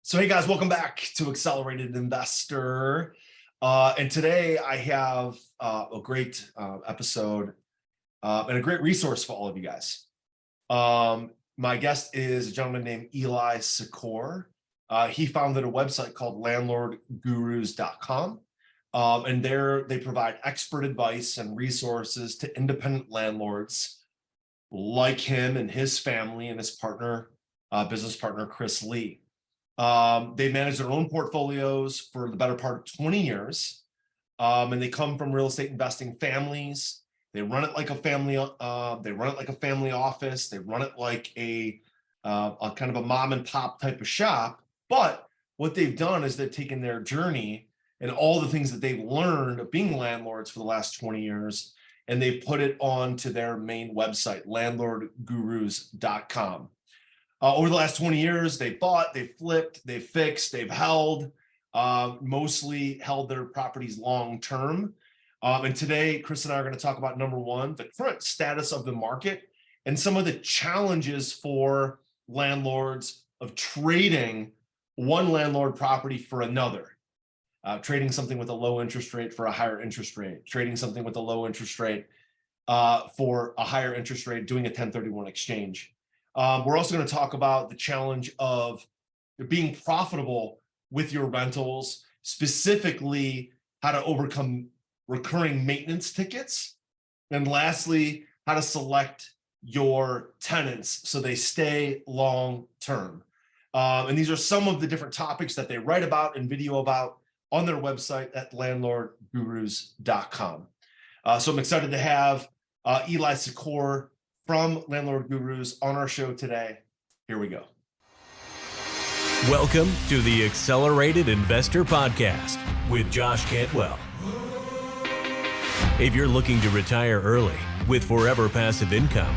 So hey guys, welcome back to Accelerated Investor. And today I have a great episode and a great resource for all of you guys. My guest is a gentleman named Eli Secor. He founded a website called landlordgurus.com. And there they provide expert advice and resources to independent landlords like him and his family and his partner, business partner, Chris Lee. They manage their own portfolios for the better part of 20 years. And they come from real estate investing families. They run it like a family. They run it like a family office. They run it like a kind of a mom and pop type of shop. But what they've done is they've taken their journey and all the things that they've learned of being landlords for the last 20 years, and they've put it onto their main website, landlordgurus.com. Over the last 20 years, they've bought, they've flipped, they've fixed, they've held, mostly held their properties long-term. And today, Chris and I are going to talk about, number one, the current status of the market and some of the challenges for landlords of trading one landlord property for another. Trading something with a low interest rate for a higher interest rate, trading something with a low interest rate for a higher interest rate, doing a 1031 exchange. We're also going to talk about the challenge of being profitable with your rentals, specifically how to overcome recurring maintenance tickets. And lastly, how to select your tenants so they stay long-term. And these are some of the different topics that they write about and video about on their website at landlordgurus.com. So I'm excited to have Eli Secor from Landlord Gurus on our show today. Here we go. Welcome to the Accelerated Investor Podcast with Josh Cantwell. If you're looking to retire early with forever passive income,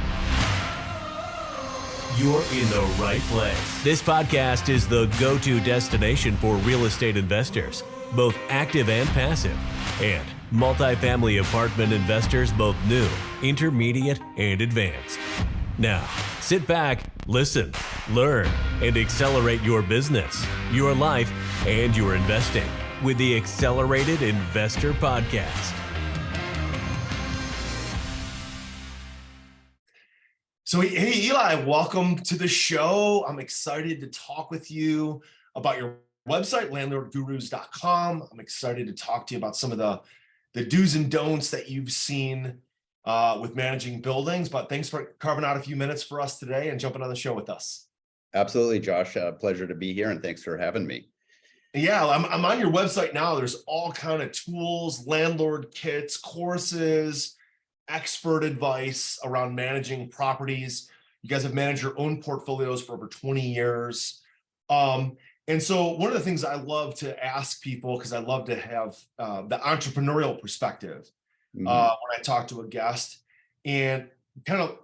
you're in the right place. This podcast is the go-to destination for real estate investors, both active and passive, and multifamily apartment investors, both new, intermediate, and advanced. Now, sit back, listen, learn, and accelerate your business, your life, and your investing with the Accelerated Investor Podcast. So, hey, Eli, welcome to the show. I'm excited to talk with you about your website, landlordgurus.com. I'm excited to talk to you about some of the do's and don'ts that you've seen with managing buildings. But thanks for carving out a few minutes for us today and jumping on the show with us. Absolutely, Josh. Pleasure to be here, and thanks for having me. Yeah, I'm on your website now. There's all kind of tools, landlord kits, courses, expert advice around managing properties. You guys have managed your own portfolios for over 20 years. And so one of the things I love to ask people, because I love to have the entrepreneurial perspective when I talk to a guest and kind of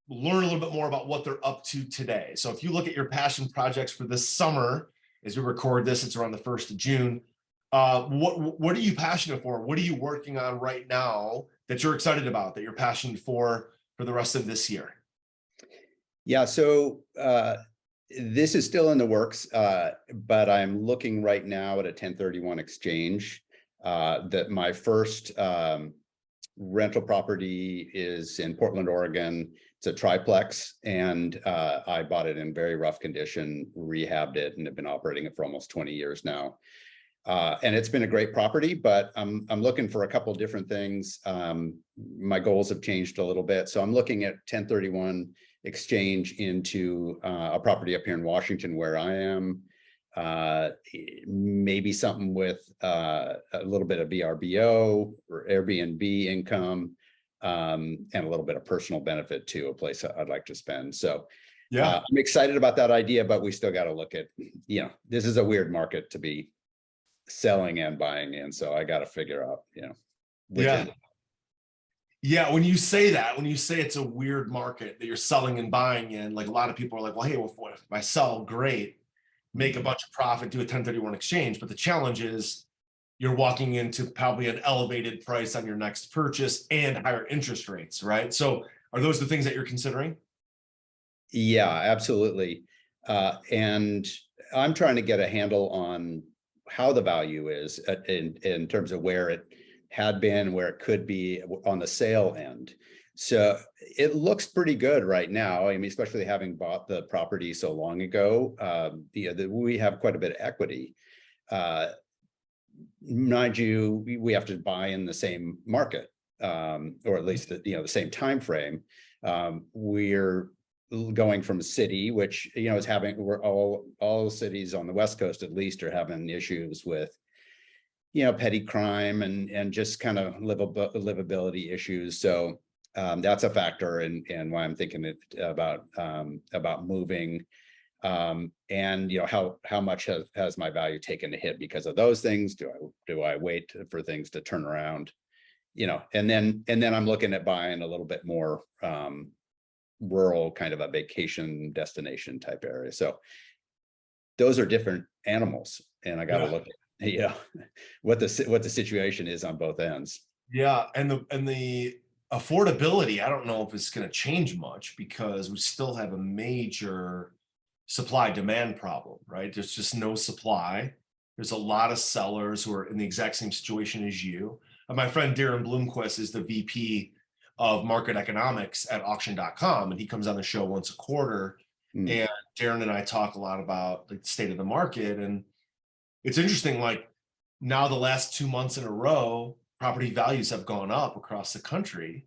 learn a little bit more about what they're up to today. So if you look at your passion projects for this summer, as we record this, it's around the 1st of June. What are you passionate for? What are you working on right now that you're excited about, that you're passionate for the rest of this year? Yeah, so this is still in the works, but I'm looking right now at a 1031 exchange. That my first rental property is in Portland, Oregon. It's a triplex, and I bought it in very rough condition, rehabbed it, and have been operating it for almost 20 years now. And it's been a great property, but I'm looking for a couple of different things. My goals have changed a little bit, so I'm looking at 1031 exchange into a property up here in Washington where I am, maybe something with a little bit of VRBO or Airbnb income, and a little bit of personal benefit to a place I'd like to spend. So yeah, I'm excited about that idea, but we still got to look at, this is a weird market to be selling and buying in. So I got to figure out, which end. Yeah, when you say it's a weird market that you're selling and buying in, like a lot of people are like, well, hey, well, if I sell, great, make a bunch of profit, do a 1031 exchange. But the challenge is you're walking into probably an elevated price on your next purchase and higher interest rates, right? So are those the things that you're considering? Yeah, absolutely. And I'm trying to get a handle on how the value is in terms of where it had been, where it could be on the sale end. So it looks pretty good right now. I mean, especially having bought the property so long ago, we have quite a bit of equity. Mind you, we have to buy in the same market, or at least the same time frame. We're going from city, which is having, we're all cities on the West Coast at least are having issues with petty crime and just kind of livability issues. So that's a factor in why I'm thinking about moving. And how much has my value taken a hit because of those things? Do I wait for things to turn around? And then I'm looking at buying a little bit more rural, kind of a vacation destination type area. So those are different animals, and I got to look at what the situation is on both ends. Yeah, and the affordability, I don't know if it's going to change much because we still have a major supply demand problem, right? There's just no supply. There's a lot of sellers who are in the exact same situation as you. My friend Darren Bloomquist is the VP of market economics at auction.com, and he comes on the show once a quarter. And Darren and I talk a lot about the state of the market. And it's interesting, like now the last 2 months in a row, property values have gone up across the country.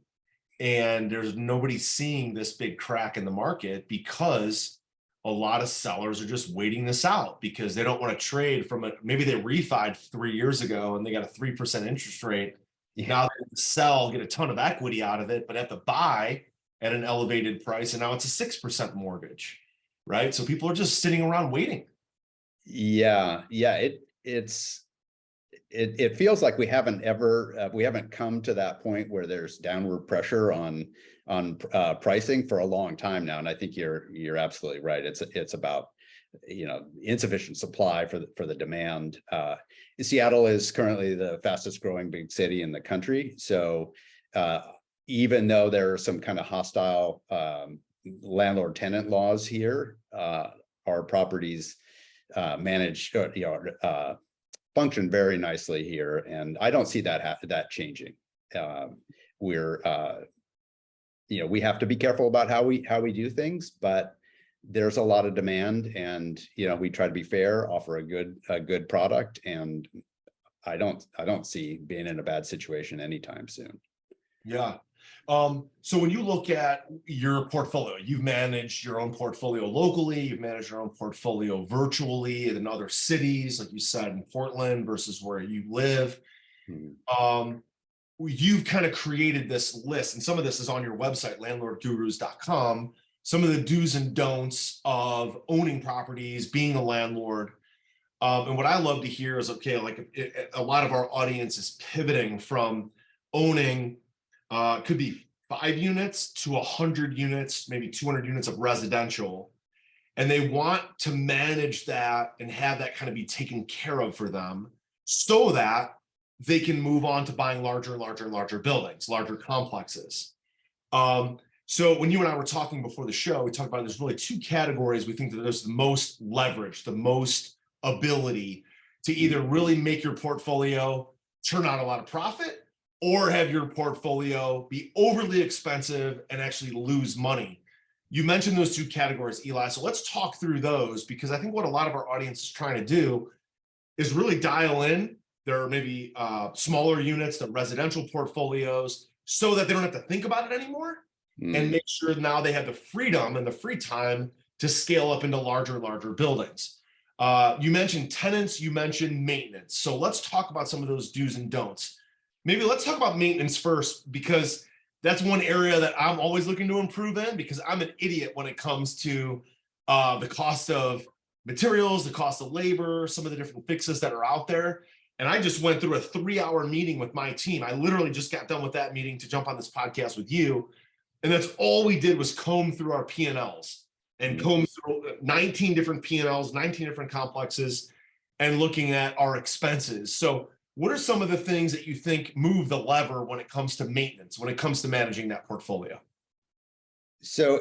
And there's nobody seeing this big crack in the market because a lot of sellers are just waiting this out because they don't want to trade from it. Maybe they refied 3 years ago and they got a 3% interest rate. Yeah. Now they sell, get a ton of equity out of it, but have to buy at an elevated price. And now it's a 6% mortgage, right? So people are just sitting around waiting. Yeah. It feels like we haven't come to that point where there's downward pressure on pricing for a long time now. And I think you're absolutely right. It's about insufficient supply for the demand. Seattle is currently the fastest growing big city in the country. So even though there are some kind of hostile landlord tenant laws here, our properties function very nicely here, and I don't see that changing. We have to be careful about how we do things, but there's a lot of demand, and we try to be fair, offer a good product, and I don't see being in a bad situation anytime soon. Yeah. So when you look at your portfolio, you've managed your own portfolio locally, you've managed your own portfolio virtually in other cities, like you said, in Portland versus where you live. You've kind of created this list, and some of this is on your website, landlordgurus.com, some of the do's and don'ts of owning properties, being a landlord. And what I love to hear is, okay, like a lot of our audience is pivoting from owning could be 5 units to 100 units, maybe 200 units of residential. And they want to manage that and have that kind of be taken care of for them so that they can move on to buying larger and larger and larger buildings, larger complexes. So when you and I were talking before the show, we talked about there's really 2 categories. We think that there's the most leverage, the most ability to either really make your portfolio turn out a lot of profit, or have your portfolio be overly expensive and actually lose money. You mentioned those 2 categories, Eli. So let's talk through those, because I think what a lot of our audience is trying to do is really dial in their maybe smaller units, the residential portfolios, so that they don't have to think about it anymore, and make sure now they have the freedom and the free time to scale up into larger and larger buildings. You mentioned tenants, you mentioned maintenance. So let's talk about some of those do's and don'ts. Maybe let's talk about maintenance first, because that's one area that I'm always looking to improve in, because I'm an idiot when it comes to the cost of materials, the cost of labor, some of the different fixes that are out there. And I just went through a 3-hour meeting with my team. I literally just got done with that meeting to jump on this podcast with you. And that's all we did was comb through our P&Ls and comb through 19 different P&Ls, 19 different complexes, and looking at our expenses. So what are some of the things that you think move the lever when it comes to maintenance, when it comes to managing that portfolio? So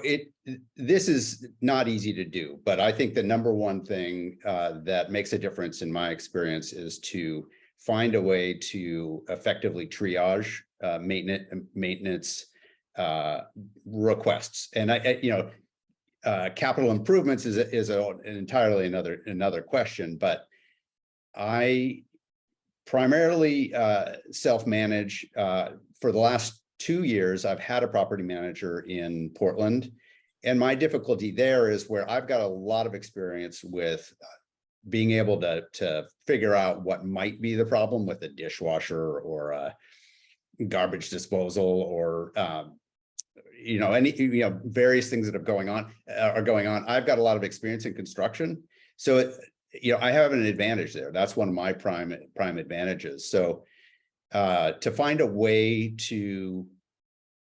this is not easy to do, but I think the number one thing that makes a difference in my experience is to find a way to effectively triage maintenance requests. And capital improvements is an entirely another question, but I primarily self-manage. For the last 2 years, I've had a property manager in Portland, and my difficulty there is where I've got a lot of experience with being able to figure out what might be the problem with a dishwasher or a garbage disposal or various things that are going on. I've got a lot of experience in construction, so I have an advantage there. That's one of my prime advantages. So to find a way to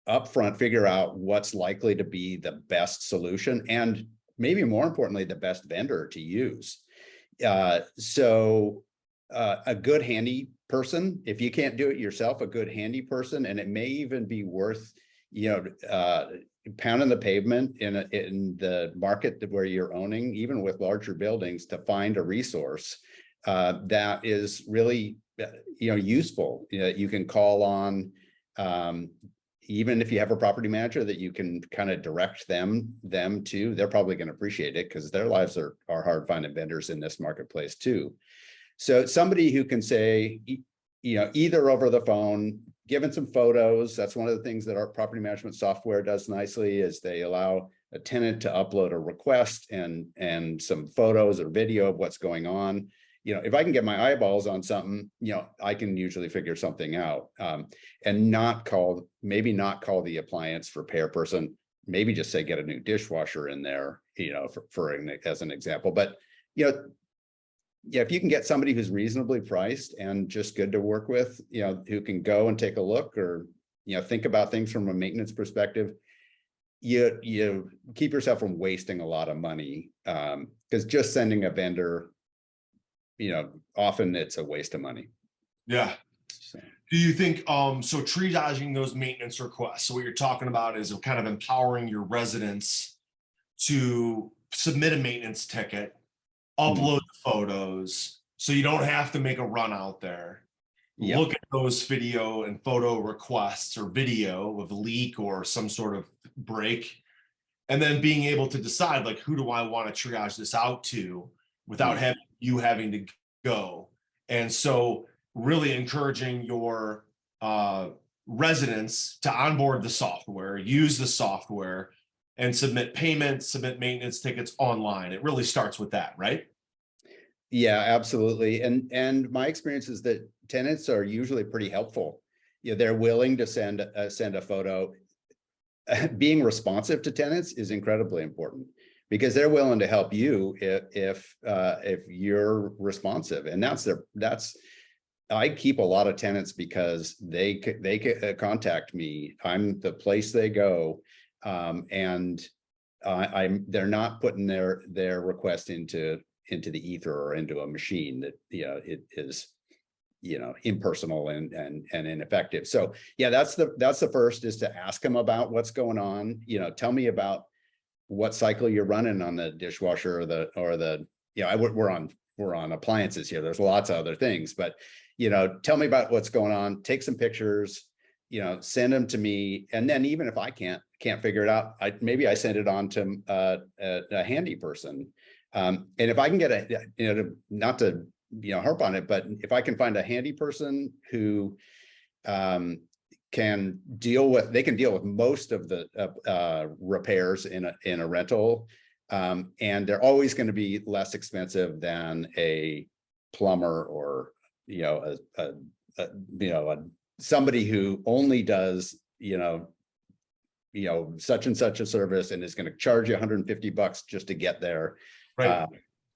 upfront figure out what's likely to be the best solution, and maybe more importantly, the best vendor to use. A good handy person, if you can't do it yourself, a good handy person, and it may even be worth, pounding the pavement in the market where you're owning, even with larger buildings, to find a resource that is really useful. You can call on, even if you have a property manager that you can kind of direct them to. They're probably going to appreciate it because their lives are hard finding vendors in this marketplace too. So somebody who can say, either over the phone, given some photos. That's one of the things that our property management software does nicely, is they allow a tenant to upload a request and some photos or video of what's going on. If I can get my eyeballs on something, I can usually figure something out, and maybe not call the appliance repair person, maybe just say, get a new dishwasher in there, as an example. But, if you can get somebody who's reasonably priced and just good to work with, who can go and take a look or, think about things from a maintenance perspective, you keep yourself from wasting a lot of money, because just sending a vendor, often it's a waste of money. Yeah. So. Do you think, so triaging those maintenance requests, so what you're talking about is kind of empowering your residents to submit a maintenance ticket, upload the photos, so you don't have to make a run out there. Yep. Look at those video and photo requests or video of a leak or some sort of break, and then being able to decide, like, who do I want to triage this out to without having to go. And so really encouraging your residents to onboard the software, use the software, and submit payments, submit maintenance tickets online. It really starts with that, right? Yeah, absolutely. And my experience is that tenants are usually pretty helpful. They're willing to send a photo. Being responsive to tenants is incredibly important, because they're willing to help you if you're responsive. And I keep a lot of tenants because they contact me. I'm the place they go, and they're not putting their request into the ether or into a machine that it is impersonal and ineffective. So yeah, that's the first, is to ask them about what's going on. Tell me about what cycle you're running on the dishwasher we're on appliances here. There's lots of other things, but tell me about what's going on. Take some pictures, send them to me, and then even if I can't figure it out, maybe I send it on to a handy person. And if I can get not to harp on it, but if I can find a handy person who can deal with most of the repairs in a rental, and they're always going to be less expensive than a plumber or somebody who only does such and such a service and is going to charge you $150 just to get there. Right.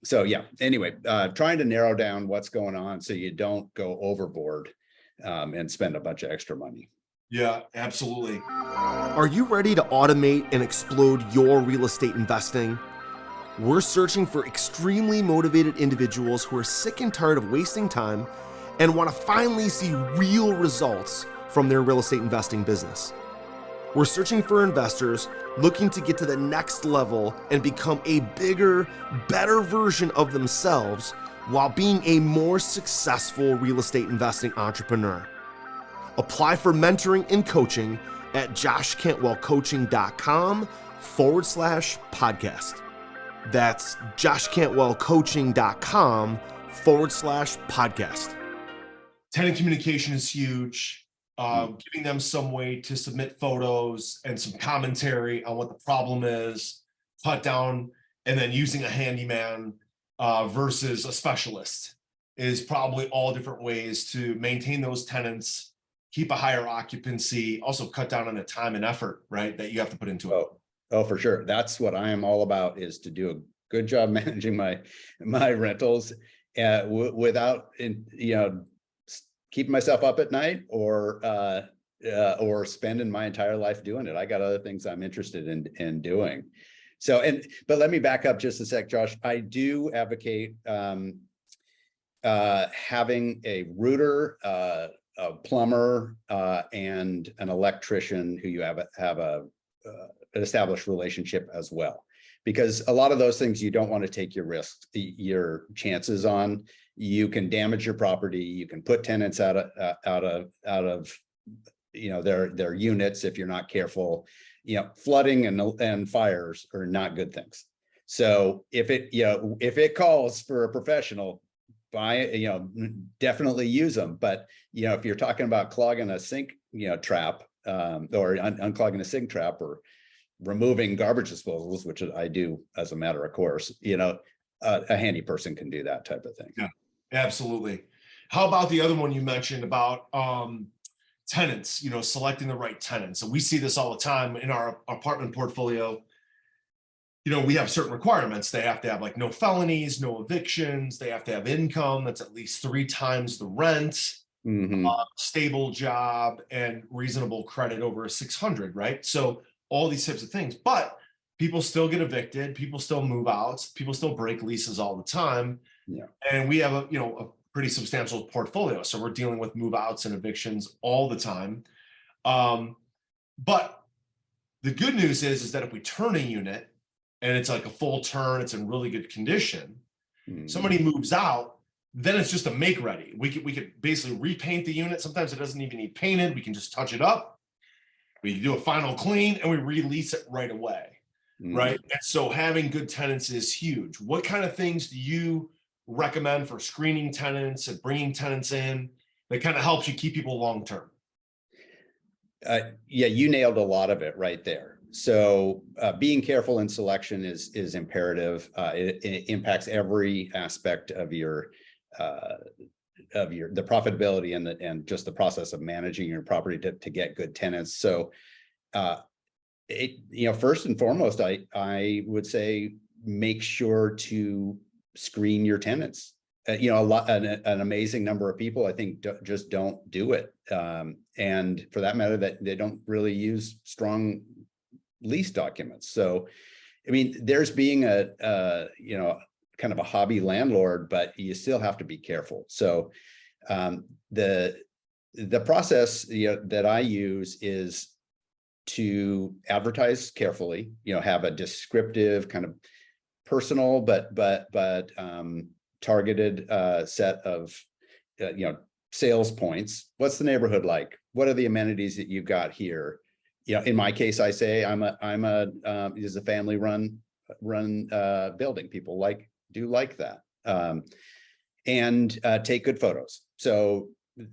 So yeah, anyway, trying to narrow down what's going on so you don't go overboard and spend a bunch of extra money. Yeah, absolutely. Are you ready to automate and explode your real estate investing? We're searching for extremely motivated individuals who are sick and tired of wasting time and want to finally see real results from their real estate investing business. We're searching for investors looking to get to the next level and become a bigger, better version of themselves while being a more successful real estate investing entrepreneur. Apply for mentoring and coaching at joshcantwellcoaching.com/podcast. That's joshcantwellcoaching.com/podcast. Tenant communication is huge. Giving them some way to submit photos and some commentary on what the problem is, cut down, and then using a handyman versus a specialist is probably all different ways to maintain those tenants, keep a higher occupancy, also cut down on the time and effort, right, that you have to put into it. Oh, for sure. That's what I am all about, is to do a good job managing my rentals without, keeping myself up at night or spending my entire life doing it. I got other things I'm interested in doing. So, but let me back up just a sec, Josh. I do advocate having a rooter, a plumber, and an electrician who you have an established relationship as well, because a lot of those things you don't want to take your chances on. You can damage your property. You can put tenants out of their units if you're not careful. Flooding and fires are not good things. So if it calls for a professional, definitely use them. But if you're talking about clogging a sink trap, or unclogging a sink trap, or removing garbage disposals, which I do as a matter of course, a handy person can do that type of thing. Yeah, absolutely. How about the other one you mentioned about tenants, selecting the right tenants? And we see this all the time in our apartment portfolio. We have certain requirements. They have to have no felonies, no evictions. They have to have income that's at least 3 times the rent, stable job, and reasonable credit over a 600, right? So all these types of things, but people still get evicted. People still move out. People still break leases all the time. Yeah. And we have a pretty substantial portfolio. So we're dealing with move outs and evictions all the time. But the good news is that if we turn a unit and it's like a full turn, it's in really good condition, somebody moves out, then it's just a make ready. We could basically repaint the unit. Sometimes it doesn't even need painted. We can just touch it up. We do a final clean and we release it right away. Right. And so having good tenants is huge. What kind of things do you recommend for screening tenants and bringing tenants in that kind of helps you keep people long term? Yeah, you nailed a lot of it right there. So being careful in selection is imperative. It impacts every aspect of the profitability and just the process of managing your property to get good tenants. So first and foremost, I would say make sure to screen your tenants. An amazing number of people, I think, just don't do it. And for that matter, that they don't really use strong lease documents. So, there's being a kind of a hobby landlord, but you still have to be careful. So the process that I use is to advertise carefully, have a descriptive kind of personal but targeted set of sales points. What's the neighborhood like? What are the amenities that you've got here? In my case, I say this is a family run building. People do like that, and take good photos. So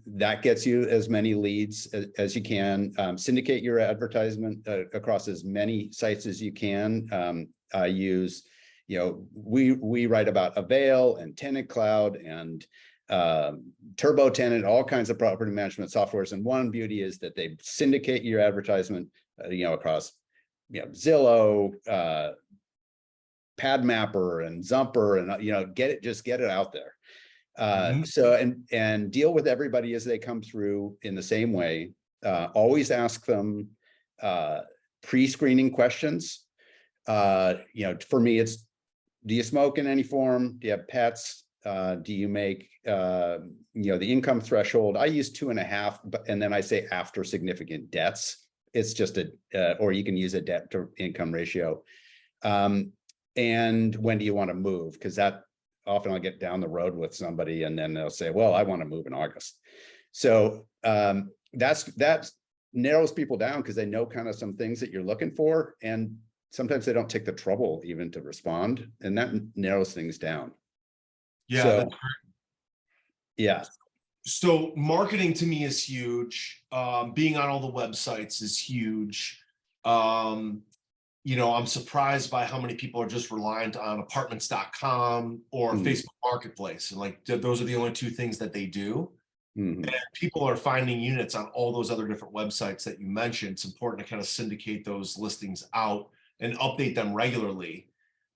that gets you as many leads as you can. Syndicate your advertisement across as many sites as you can. I use, we write about Avail and Tenant Cloud and Turbo Tenant, all kinds of property management softwares. And one beauty is that they syndicate your advertisement, across, Zillow, PadMapper and Zumper, and get it out there. So and deal with everybody as they come through in the same way. Always ask them pre-screening questions. For me, it's, do you smoke in any form? Do you have pets? Do you make the income threshold? I use 2.5, and then I say after significant debts. or you can use a debt to income ratio. And when do you want to move? Because that often I'll get down the road with somebody and then they'll say, well, I want to move in August. So that narrows people down because they know kind of some things that you're looking for. And sometimes they don't take the trouble even to respond. And that narrows things down. Yeah. So, That's great. Yeah. So marketing to me is huge. Being on all the websites is huge. You know, I'm surprised by how many people are just reliant on apartments.com or Facebook Marketplace. And like, those are the only two things that they do. And people are finding units on all those other different websites that you mentioned. It's important to kind of syndicate those listings out and update them regularly.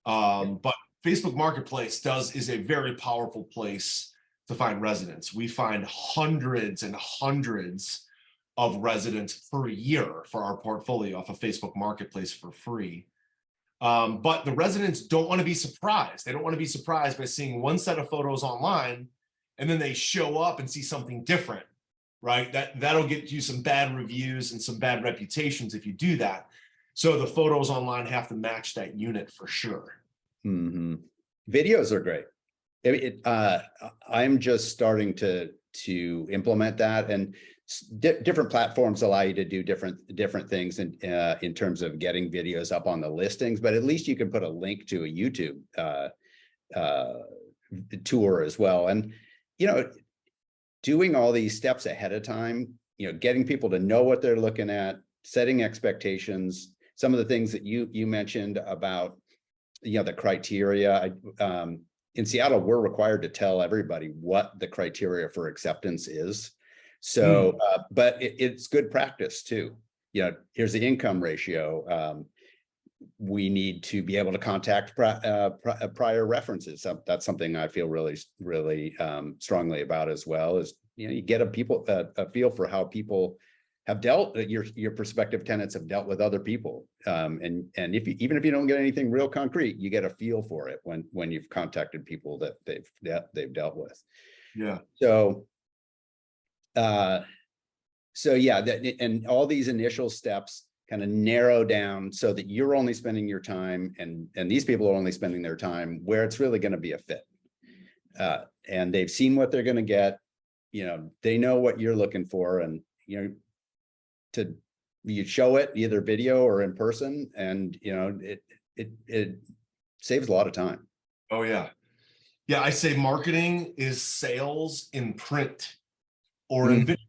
But Facebook Marketplace is a very powerful place to find residents. We find hundreds and hundreds of residents per year for our portfolio off of Facebook Marketplace for free. But the residents don't want to be surprised. They don't want to be surprised by seeing one set of photos online and then they show up and see something different, right? That'll get you some bad reviews and some bad reputations if you do that. So the photos online have to match that unit for sure. Videos are great. I'm just starting to implement that, and different platforms allow you to do different things in terms of getting videos up on the listings, but at least you can put a link to a YouTube tour as well. And, you know, doing all these steps ahead of time, you know, getting people to know what they're looking at, setting expectations, some of the things that you mentioned about, you know, the criteria. In Seattle, we're required to tell everybody what the criteria for acceptance is. So, but it's good practice too. You know, here's the income ratio. We need to be able to contact prior references. That's something I feel really strongly about as well. Is, you know, you get a feel for how people have dealt, your prospective tenants have dealt with other people. And even if you don't get anything real concrete, you get a feel for it when you've contacted people that they've dealt with. Yeah. So yeah, and all these initial steps kind of narrow down so that you're only spending your time and these people are only spending their time where it's really going to be a fit. And they've seen what they're going to get, you know, they know what you're looking for, and, you know, you show it either video or in person, and, you know, it saves a lot of time. Oh yeah. Yeah. I say marketing is sales in print or in video,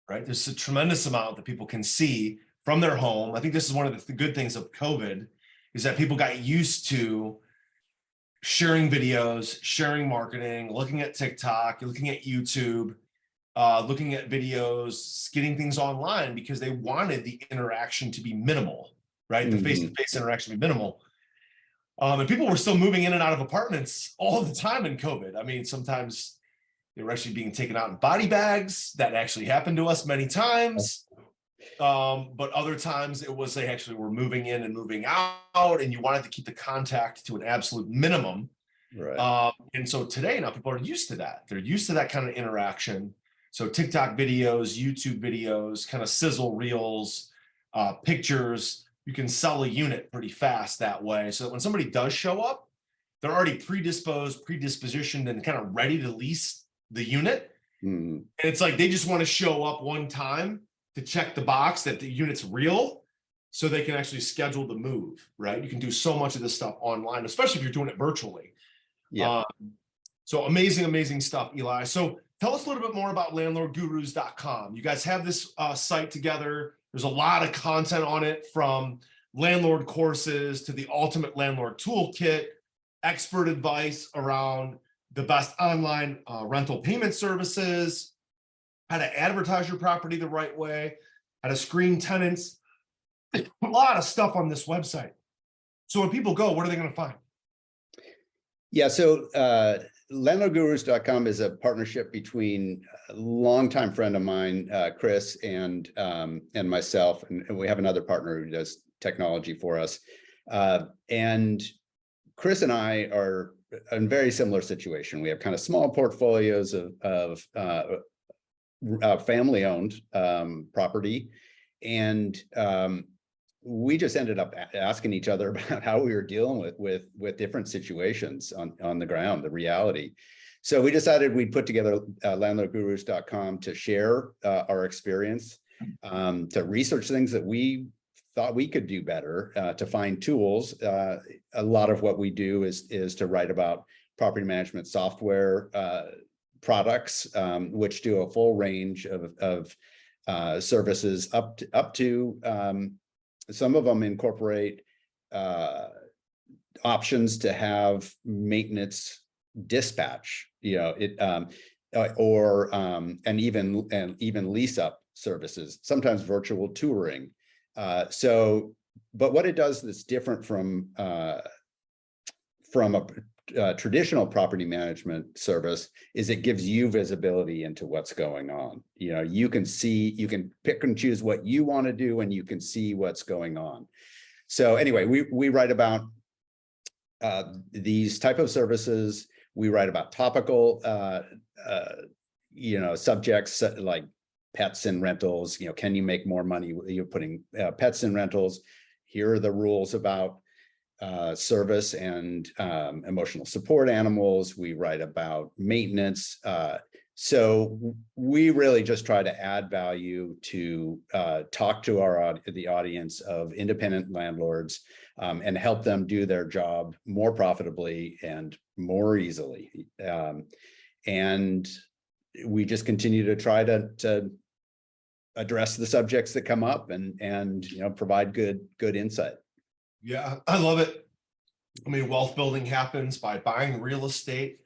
right? There's a tremendous amount that people can see from their home. I think this is one of the good things of COVID, is that people got used to sharing videos, sharing marketing, looking at TikTok, looking at YouTube, looking at videos, getting things online, because they wanted the interaction to be minimal, right? The face-to-face interaction to be minimal. And people were still moving in and out of apartments all the time in COVID. I mean, sometimes they were actually being taken out in body bags. That actually happened to us many times. But other times it was they actually were moving in and moving out, and you wanted to keep the contact to an absolute minimum. Right. And so today, now people are used to that. They're used to that kind of interaction. So TikTok videos, YouTube videos, kind of sizzle reels, pictures, you can sell a unit pretty fast that way. So that when somebody does show up, they're already predispositioned and kind of ready to lease the unit. And it's like, they just want to show up one time to check the box that the unit's real, so they can actually schedule the move, right? You can do so much of this stuff online, especially if you're doing it virtually. Yeah. So amazing stuff, Eli. So tell us a little bit more about landlordgurus.com. You guys have this site together. There's a lot of content on it, from landlord courses to the ultimate landlord toolkit, expert advice around the best online rental payment services, how to advertise your property the right way, how to screen tenants. A lot of stuff on this website. So when people go, what are they going to find? Yeah, so landlordgurus.com is a partnership between a longtime friend of mine, Chris, and myself, and we have another partner who does technology for us. And Chris and I are in a very similar situation. We have kind of small portfolios of family-owned property, And we just ended up asking each other about how we were dealing with different situations on the ground, the reality. So we decided we'd put together landlordgurus.com to share our experience, to research things that we thought we could do better, to find tools. A lot of what we do is to write about property management software products, which do a full range of services up to some of them incorporate options to have maintenance dispatch, and even lease up services, sometimes virtual touring. But what it does that's different from a traditional property management service is it gives you visibility into what's going on. You can pick and choose what you want to do, and you can see what's going on. So anyway, we write about these type of services. We write about topical, subjects like pets and rentals. Can you make more money? You're putting pets in rentals. Here are the rules about service and emotional support animals. We write about maintenance. So we really just try to add value to talk to the audience of independent landlords and help them do their job more profitably and more easily. And we just continue to try to address the subjects that come up and provide good insight. Yeah, I love it. I mean, wealth building happens by buying real estate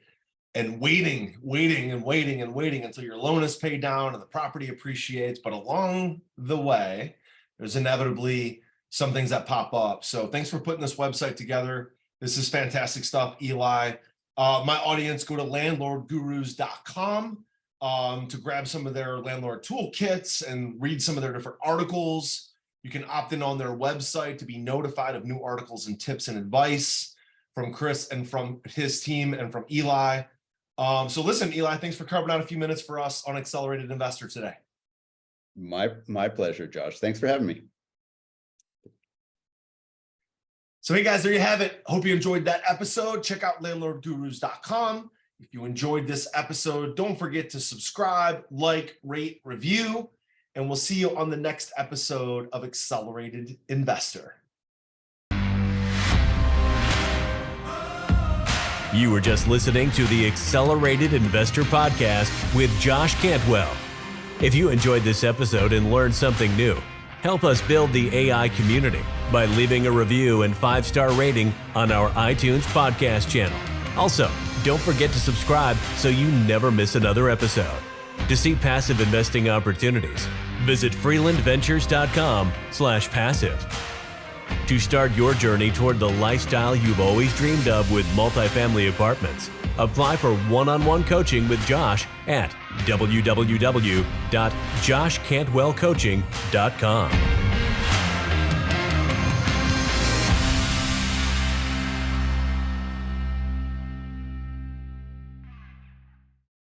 and waiting until your loan is paid down and the property appreciates. But along the way, there's inevitably some things that pop up. So thanks for putting this website together. This is fantastic stuff, Eli. My audience, go to landlordgurus.com to grab some of their landlord toolkits and read some of their different articles. You can opt in on their website to be notified of new articles and tips and advice from Chris and from his team and from Eli. So listen, Eli, thanks for carving out a few minutes for us on Accelerated Investor today. My pleasure, Josh. Thanks for having me. So hey guys, there you have it. Hope you enjoyed that episode. Check out landlordgurus.com. If you enjoyed this episode, don't forget to subscribe, like, rate, review, and we'll see you on the next episode of Accelerated Investor. You were just listening to the Accelerated Investor Podcast with Josh Cantwell. If you enjoyed this episode and learned something new, help us build the AI community by leaving a review and 5-star rating on our iTunes podcast channel. Also, don't forget to subscribe so you never miss another episode. To see passive investing opportunities, visit freelandventures.com/passive. To start your journey toward the lifestyle you've always dreamed of with multifamily apartments, apply for one-on-one coaching with Josh at www.joshcantwellcoaching.com.